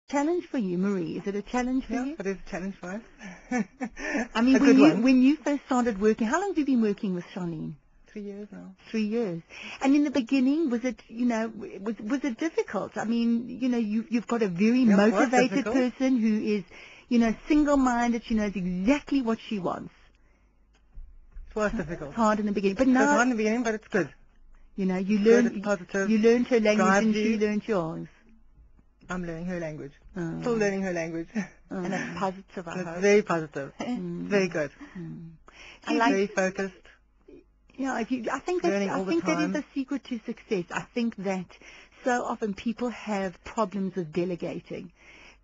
challenge for you, Marie? Is it a challenge for you? It is a challenge for us. I mean, a good one. when you first started working, how long have you been working with Charlene? 3 years now. 3 years. And in the beginning, was it, was it difficult? I mean, you've got a very motivated person who is, single-minded. She knows exactly what she wants. It was difficult. It's hard in the beginning, but now. It's hard in the beginning, but it's good. You learned her language and she learned yours. I'm learning her language. Still learning her language. And it's positive, I hope. It's very positive. Very good. She's very focused. Yeah, I think that is the secret to success. I think that so often people have problems with delegating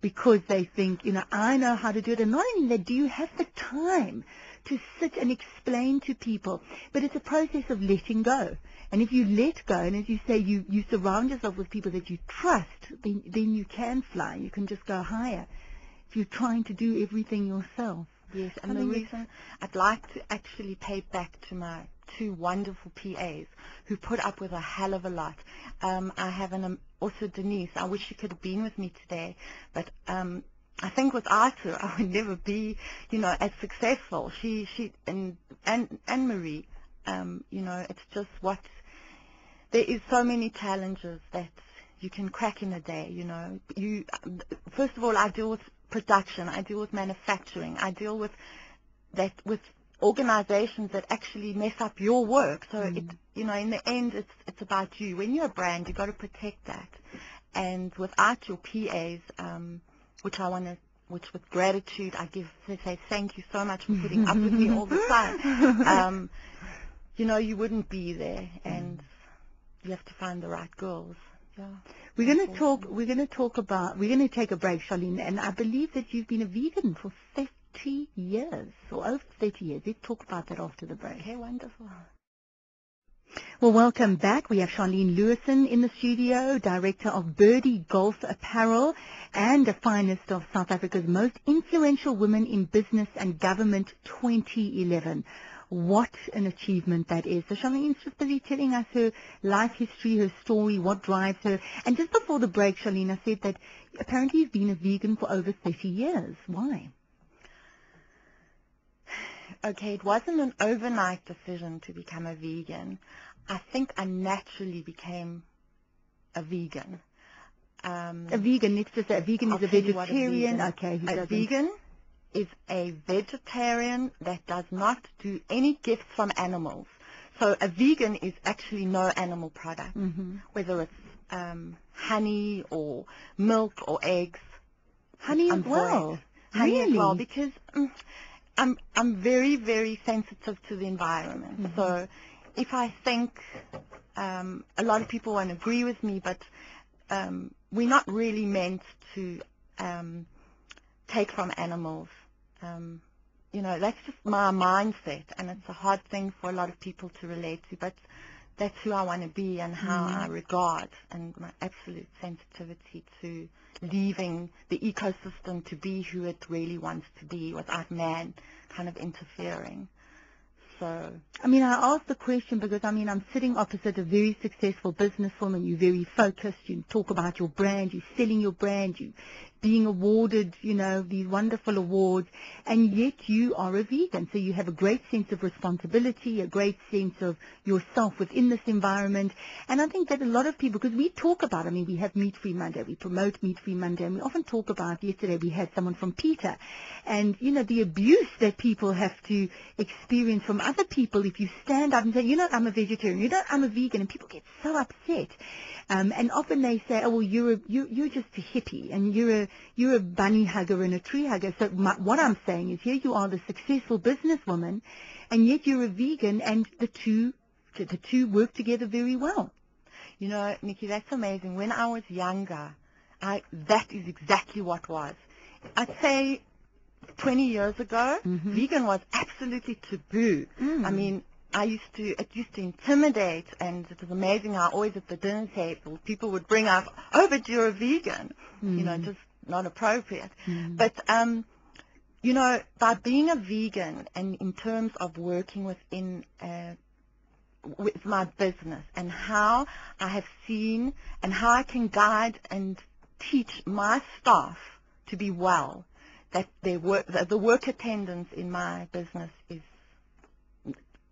because they think, I know how to do it. And not only that, do you have the time to sit and explain to people? But it's a process of letting go. And if you let go, and as you say, you surround yourself with people that you trust, then you can fly. You can just go higher. If you're trying to do everything yourself. Yes, and the reason I'd like to actually pay back to my 2 wonderful PAs who put up with a hell of a lot. I have also Denise. I wish she could have been with me today, but I think without her I would never be, as successful. She and Marie, it's just there is so many challenges that you can crack in a day. First of all, I deal with production, I deal with manufacturing, I deal with organizations that actually mess up your work. So in the end, it's about you. When you're a brand, you've got to protect that. And without your PAs, which with gratitude I say thank you so much for putting up with me all the time. You wouldn't be there, and you have to find the right girls. Yeah. We're going to take a break, Charlene, and I believe that you've been a vegan for 30 years, or over 30 years. Let's talk about that after the break. Okay, wonderful. Well, welcome back. We have Charlene Lewison in the studio, director of Birdie Golf Apparel and a finalist of South Africa's most influential women in business and government 2011. What an achievement that is. So Charlene's just busy telling us her life history, her story, what drives her. And just before the break, Charlene, I said that apparently you've been a vegan for over 30 years. Why? Okay, it wasn't an overnight decision to become a vegan. I think I naturally became a vegan. A vegan, let's just say a vegan is a vegetarian. Okay, a vegan is a vegetarian that does not do any gifts from animals. So a vegan is actually no animal product, whether it's honey or milk or eggs. Honey as well. Honey as well, because I'm very, very sensitive to the environment. So if I think a lot of people won't agree with me, but we're not really meant to take from animals. That's just my mindset, and it's a hard thing for a lot of people to relate to, but that's who I want to be and how I regard, and my absolute sensitivity to leaving the ecosystem to be who it really wants to be without man kind of interfering. So, I asked the question because, I'm sitting opposite a very successful businesswoman. You're very focused. You talk about your brand. You're selling your brand. You're being awarded, these wonderful awards. And yet you are a vegan. So you have a great sense of responsibility, a great sense of yourself within this environment. And I think that a lot of people, because we talk about, we have Meat Free Monday. We promote Meat Free Monday. And we often talk about, yesterday we had someone from PETA. And, the abuse that people have to experience from other people if you stand up and say, I'm a vegetarian, I'm a vegan, and people get so upset. And often they say, oh, well, you're just a hippie, and you're a bunny hugger and a tree hugger. So what I'm saying is, here you are, the successful businesswoman, and yet you're a vegan, and the two work together very well. Niki, that's amazing. When I was younger, that is exactly what was. I'd say 20 years ago, vegan was absolutely taboo. It used to intimidate, and it was amazing how always at the dinner table people would bring up, oh, but you're a vegan, just not appropriate. But, by being a vegan, and in terms of working within with my business and how I have seen and how I can guide and teach my staff to be well, that the work attendance in my business is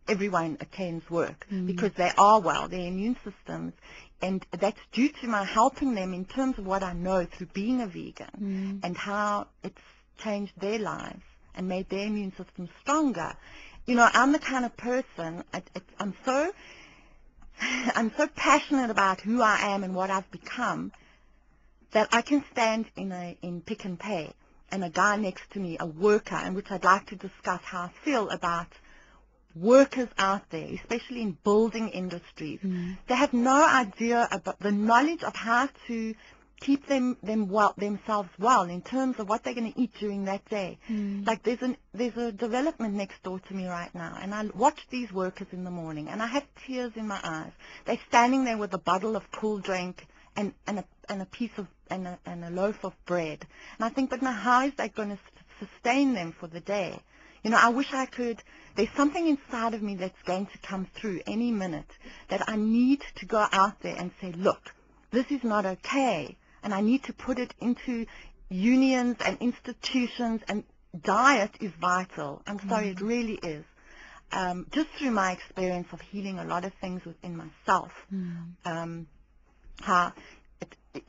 everyone attends work because they are well, their immune systems, and that's due to my helping them in terms of what I know through being a vegan and how it's changed their lives and made their immune system stronger. You know, I'm the kind of person, I'm so passionate about who I am and what I've become that I can stand in Pick and Pay and a guy next to me, a worker, in which I'd like to discuss how I feel about workers out there, especially in building industries. They have no idea about the knowledge of how to keep themselves well in terms of what they're going to eat during that day. Like there's a development next door to me right now, and I watch these workers in the morning, and I have tears in my eyes. They're standing there with a bottle of cool drink and a piece of and a loaf of bread, and I think, but now how is that going to sustain them for the day? You know, I wish I could. There's something inside of me that's going to come through any minute that I need to go out there and say, look, this is not okay. And I need to put it into unions and institutions, and diet is vital. I'm sorry, it really is. Just through my experience of healing a lot of things within myself, how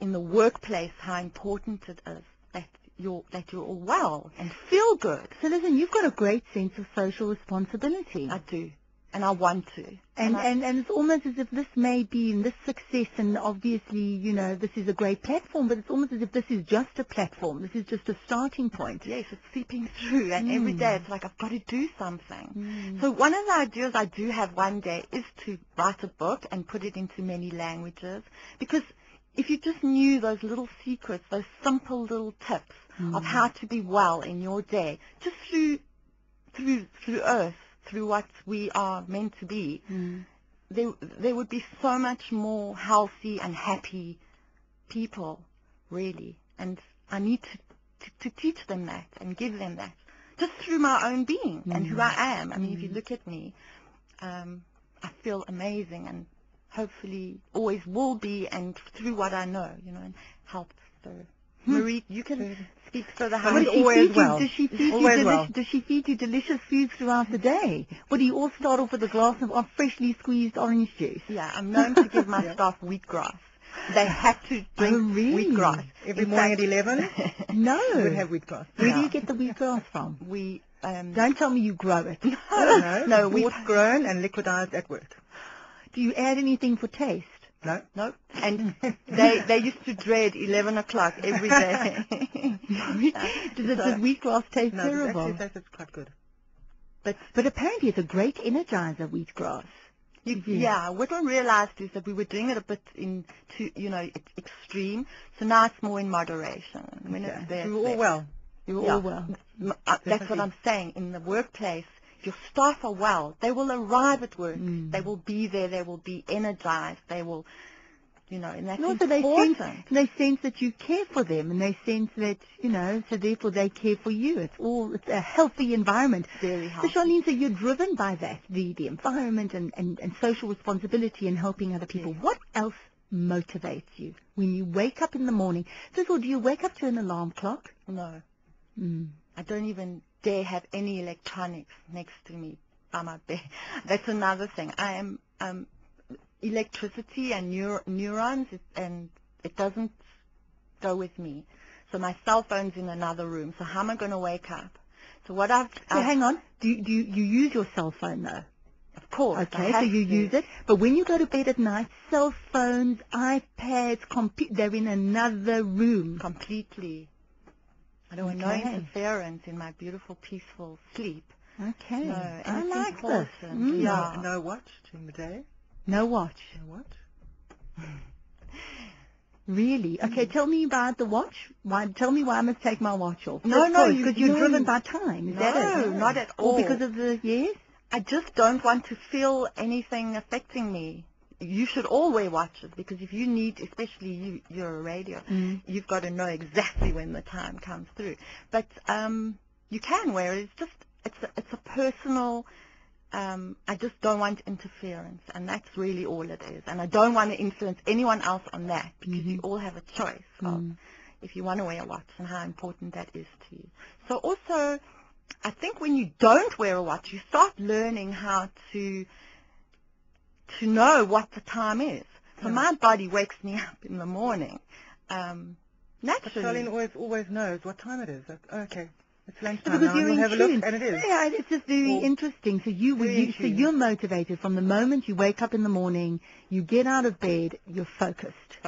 in the workplace, how important it is that you're all well and feel good. So listen, you've got a great sense of social responsibility. I do, and I want to. And it's almost as if this may be in this success, and obviously, you know, this is a great platform, but it's almost as if this is just a platform. This is just a starting point. Yes, it's seeping through, and every day it's like, I've got to do something. So one of the ideas I do have one day is to write a book and put it into many languages, because if you just knew those little secrets, those simple little tips of how to be well in your day, just through earth, through what we are meant to be, there would be so much more healthy and happy people, really. And I need to teach them that and give them that, just through my own being and who I am. I mean, if you look at me, I feel amazing, and hopefully always will be, and through what I know, you know, and help. So, Marie, you can speak for the house. Does she feed you delicious foods throughout the day? Or do you all start off with a glass of freshly squeezed orange juice? Yeah, I'm known to give my staff wheatgrass. They have to drink wheatgrass. Every morning at 11? No. We would have wheatgrass. Where do you get the wheatgrass from? We don't tell me you grow it. No, it's grown and liquidized at work. Do you add anything for taste? No. No. And they used to dread 11 o'clock every day. Does wheatgrass taste terrible? No, it's quite good. But apparently it's a great energizer, wheatgrass. Yeah, what I realized is that we were doing it a bit extreme. So now it's more in moderation. When it's there, you're all well. You're all well. That's what I'm saying. In the workplace, if your staff are well, they will arrive at work. They will be there. They will be energized. They will, you know, and that's important. They sense that you care for them, and they sense that, you know, so therefore they care for you. It's a healthy environment. Very healthy. So Charlene, so you're driven by that, the environment and social responsibility and helping other people. Yes. What else motivates you when you wake up in the morning? First of all, do you wake up to an alarm clock? No. I don't even dare have any electronics next to me by my bed. That's another thing. I am electricity and neurons, and it doesn't go with me. So my cell phone's in another room. So how am I going to wake up? So hang on. Do you use your cell phone though? Of course. Okay, so you use it. But when you go to bed at night, cell phones, iPads, they're in another room. Completely. I don't want no interference in my beautiful, peaceful sleep. Okay. No, I like this. Yeah. No watch during the day? No watch. No watch? Really? Okay, tell me about the watch. Tell me why I must take my watch off. No, because you're driven by time. Is that it? No, not at all. Or because of the years? I just don't want to feel anything affecting me. You should all wear watches, because if you need, especially you're a radio, you've got to know exactly when the time comes through. But you can wear it. It's a personal I just don't want interference, and that's really all it is. And I don't want to influence anyone else on that, because you all have a choice of if you want to wear a watch and how important that is to you. So also, I think when you don't wear a watch, you start learning how to know what the time is. So my body wakes me up in the morning. Naturally. But Charlene always knows what time it is. Okay. It's lunchtime Because now, and we'll have a look, and it is. Yeah, it's just very interesting. So so you're motivated from the moment you wake up in the morning, you get out of bed, you're focused.